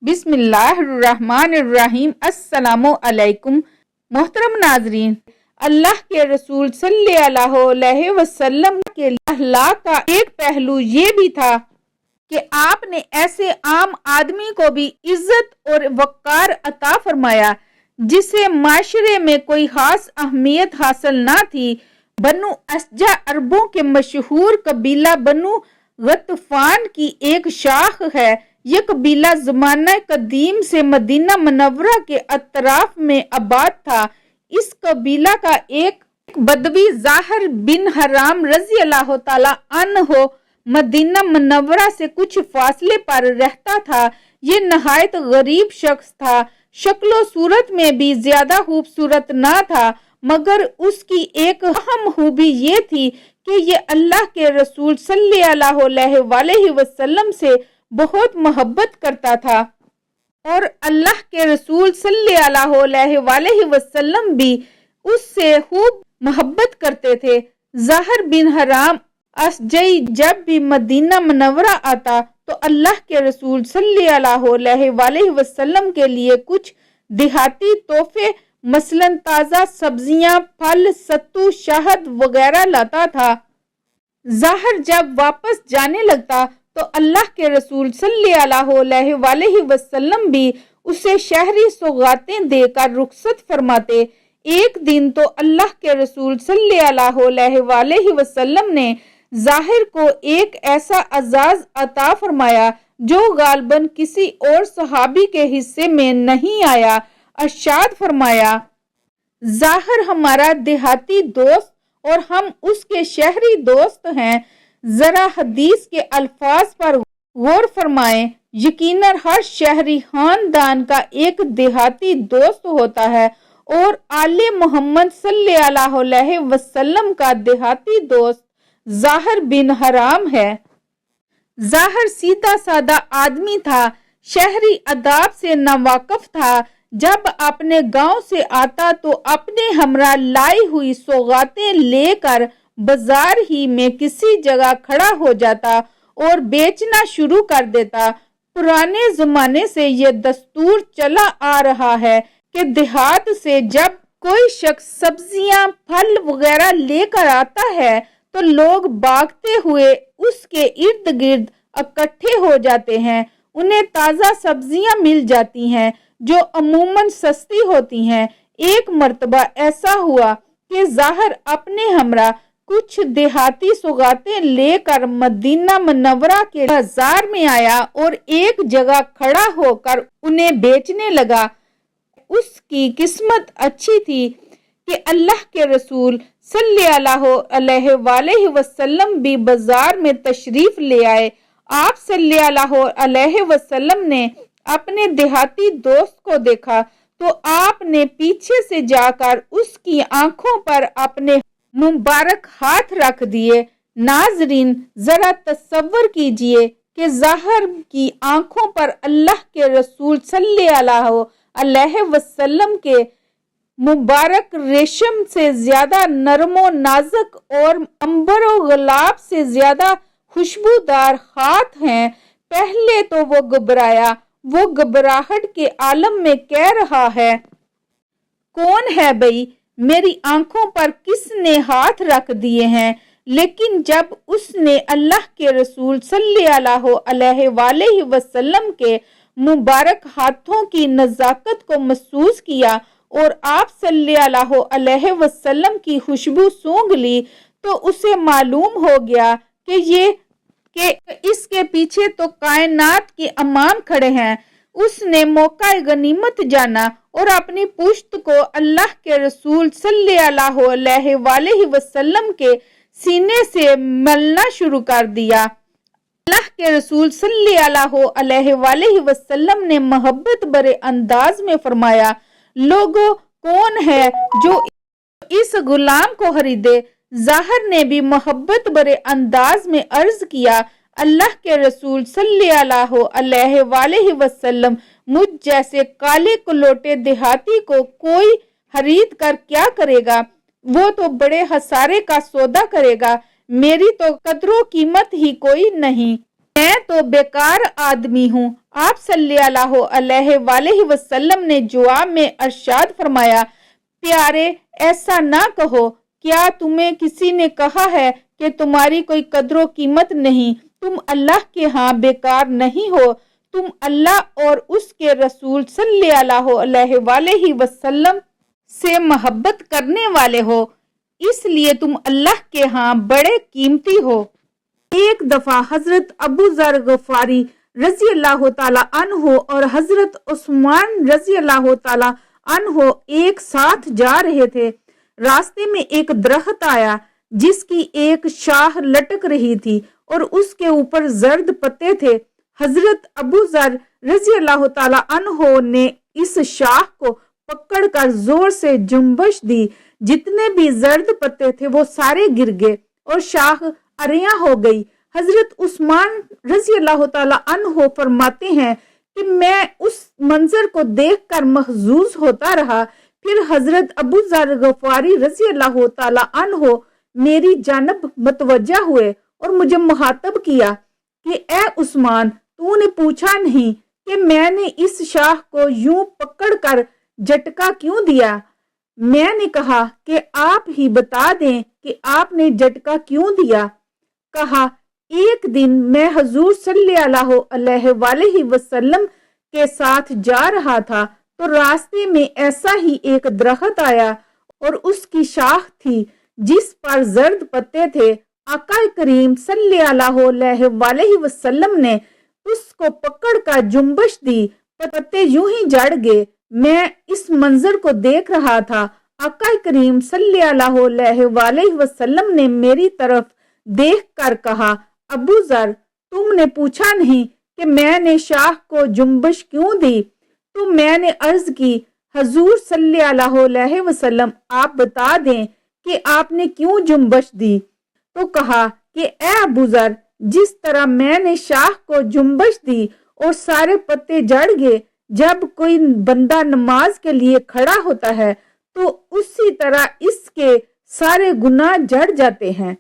بسم اللہ الرحمن الرحیم۔ السلام علیکم محترم ناظرین، اللہ کے رسول صلی اللہ علیہ وسلم کے اخلاق کا ایک پہلو یہ بھی تھا کہ آپ نے ایسے عام آدمی کو بھی عزت اور وقار عطا فرمایا جسے معاشرے میں کوئی خاص اہمیت حاصل نہ تھی۔ بنو اشجع عربوں کے مشہور قبیلہ بنو غطفان کی ایک شاخ ہے۔ یہ قبیلہ زمانہ قدیم سے مدینہ منورہ کے اطراف میں آباد تھا۔ اس قبیلہ کا ایک بدوی ظاہر بن حرام رضی اللہ تعالی عنہ مدینہ منورہ سے کچھ فاصلے پر رہتا تھا۔ یہ نہایت غریب شخص تھا، شکل و صورت میں بھی زیادہ خوبصورت نہ تھا، مگر اس کی ایک اہم خوبی یہ تھی کہ یہ اللہ کے رسول صلی اللہ علیہ وسلم سے بہت محبت کرتا تھا اور اللہ کے رسول صلی اللہ علیہ وسلم بھی اس سے خوب محبت کرتے تھے۔ ظاہر بن حرام اشجعی جب بھی مدینہ منورہ آتا تو اللہ کے رسول صلی اللہ علیہ وسلم کے لیے کچھ دیہاتی تحفے مثلاً تازہ سبزیاں، پھل، ستو، شہد وغیرہ لاتا تھا۔ ظاہر جب واپس جانے لگتا تو اللہ کے رسول صلی اللہ علیہ وسلم بھی اسے شہری سوغاتیں دے کر رخصت فرماتے۔ ایک دن تو اللہ کے رسول صلی اللہ علیہ وسلم نے ظاہر کو ایک ایسا اعزاز عطا فرمایا جو غالباً کسی اور صحابی کے حصے میں نہیں آیا۔ ارشاد فرمایا، ظاہر ہمارا دیہاتی دوست اور ہم اس کے شہری دوست ہیں۔ ذرا حدیث کے الفاظ پر غور فرمائیں۔ یقیناً ہر شہری خاندان کا ایک دیہاتی دوست ہوتا ہے اور آل محمد صلی اللہ علیہ وسلم کا دیہاتی دوست ظاہر بن حرام ہے۔ ظاہر سیدھا سادہ آدمی تھا، شہری آداب سے ناواقف تھا۔ جب اپنے گاؤں سے آتا تو اپنے ہمراہ لائی ہوئی سوغاتیں لے کر بازار ہی میں کسی جگہ کھڑا ہو جاتا اور بیچنا شروع کر دیتا۔ پرانے زمانے سے یہ دستور چلا آ رہا ہے کہ دیہات سے جب کوئی شخص سبزیاں، پھل وغیرہ لے کر آتا ہے تو لوگ بھاگتے ہوئے اس کے ارد گرد اکٹھے ہو جاتے ہیں۔ انہیں تازہ سبزیاں مل جاتی ہیں جو عموماً سستی ہوتی ہیں۔ ایک مرتبہ ایسا ہوا کہ ظاہر اپنے ہمراہ کچھ دیہاتی سوغاتیں لے کر مدینہ منورہ کے بازار میں آیا اور ایک جگہ کھڑا ہو کر انہیں بیچنے لگا۔ اس کی قسمت اچھی تھی کہ اللہ کے رسول صلی اللہ علیہ وسلم بھی بازار میں تشریف لے آئے۔ آپ صلی اللہ علیہ وسلم نے اپنے دیہاتی دوست کو دیکھا تو آپ نے پیچھے سے جا کر اس کی آنکھوں پر اپنے مبارک ہاتھ رکھ دیے۔ ناظرین، ذرا تصور کیجئے کہ ظاہر کی آنکھوں پر اللہ کے رسول صلی اللہ علیہ وسلم کے مبارک ریشم سے زیادہ نرم و نازک اور عنبر و گلاب سے زیادہ خوشبودار ہاتھ ہیں۔ پہلے تو وہ گھبرایا، وہ گھبراہٹ کے عالم میں کہہ رہا ہے، کون ہے بھئی، میری آنکھوں پر کس نے ہاتھ رکھ دیے ہیں؟ لیکن جب اس نے اللہ کے رسول صلی اللہ علیہ وسلم کے مبارک ہاتھوں کی نزاکت کو محسوس کیا اور آپ صلی اللہ علیہ وسلم کی خوشبو سونگھ لی تو اسے معلوم ہو گیا کہ اس کے پیچھے تو کائنات کے امام کھڑے ہیں۔ اس نے موقع غنیمت جانا اور اپنی پشت کو اللہ کے رسول صلی اللہ علیہ وسلم کے سینے سے ملنا شروع کر دیا۔ اللہ کے رسول صلی اللہ علیہ وسلم نے محبت بھرے انداز میں فرمایا، لوگوں، کون ہے جو اس غلام کو خریدے؟ ظاہر نے بھی محبت بھرے انداز میں عرض کیا، اللہ کے رسول صلی اللہ علیہ وسلم، مجھ جیسے کالے کلوٹے دیہاتی کو کوئی خرید کر کیا کرے گا؟ وہ تو بڑے خسارے کا سودا کرے گا، میری تو قدر و قیمت ہی کوئی نہیں۔ میں تو بیکار آدمی ہوں۔ آپ صلی اللہ علیہ وسلم نے جواب میں ارشاد فرمایا، پیارے ایسا نہ کہو، کیا تمہیں کسی نے کہا ہے کہ تمہاری کوئی قدر و قیمت نہیں؟ تم اللہ کے ہاں بیکار نہیں ہو، تم اللہ اور اس کے رسول صلی اللہ علیہ وسلم سے محبت کرنے والے ہو، اس لیے تم اللہ کے ہاں بڑے قیمتی ہو۔ ایک دفعہ حضرت ابو ذر غفاری رضی اللہ تعالیٰ عنہ اور حضرت عثمان رضی اللہ تعالیٰ عنہ ایک ساتھ جا رہے تھے۔ راستے میں ایک درخت آیا جس کی ایک شاخ لٹک رہی تھی اور اس کے اوپر زرد پتے تھے۔ حضرت ابو ذر رضی اللہ تعالیٰ عنہ نے اس شاخ کو پکڑ کر زور سے جنبش دی، جتنے بھی زرد پتے تھے وہ سارے گر گئے اور شاخ اریاں ہو گئی۔ حضرت عثمان رضی اللہ تعالیٰ عنہ فرماتے ہیں کہ میں اس منظر کو دیکھ کر محظوظ ہوتا رہا۔ پھر حضرت ابو ذر غفاری رضی اللہ تعالیٰ عنہ میری جانب متوجہ ہوئے اور مجھے مخاطب کیا کہ اے عثمان، تو نے پوچھا نہیں کہ میں نے اس شاخ کو یوں پکڑ کر جھٹکا کیوں دیا؟ میں نے کہا کہ آپ ہی بتا دیں کہ آپ نے جھٹکا کیوں دیا۔ کہا، ایک دن میں حضور صلی اللہ علیہ وسلم کے ساتھ جا رہا تھا تو راستے میں ایسا ہی ایک درخت آیا اور اس کی شاخ تھی جس پر زرد پتے تھے۔ آقا کریم صلی اللہ علیہ وسلم نے اس کو پکڑ کر جنبش دی، پتے یوں ہی جڑ گئے۔ میں اس منظر کو دیکھ رہا تھا۔ آقا کریم صلی اللہ علیہ وسلم نے میری طرف دیکھ کر کہا، ابو ذر، تم نے پوچھا نہیں کہ میں نے شاخ کو جنبش کیوں دی؟ تو میں نے عرض کی، حضور صلی اللہ علیہ وسلم آپ بتا دیں کہ آپ نے کیوں جنبش دی؟ تو کہا کہ اے ابو ذر، جس طرح میں نے شاخ کو جنبش دی اور سارے پتے جڑ گئے، جب کوئی بندہ نماز کے لیے کھڑا ہوتا ہے تو اسی طرح اس کے سارے گناہ جڑ جاتے ہیں۔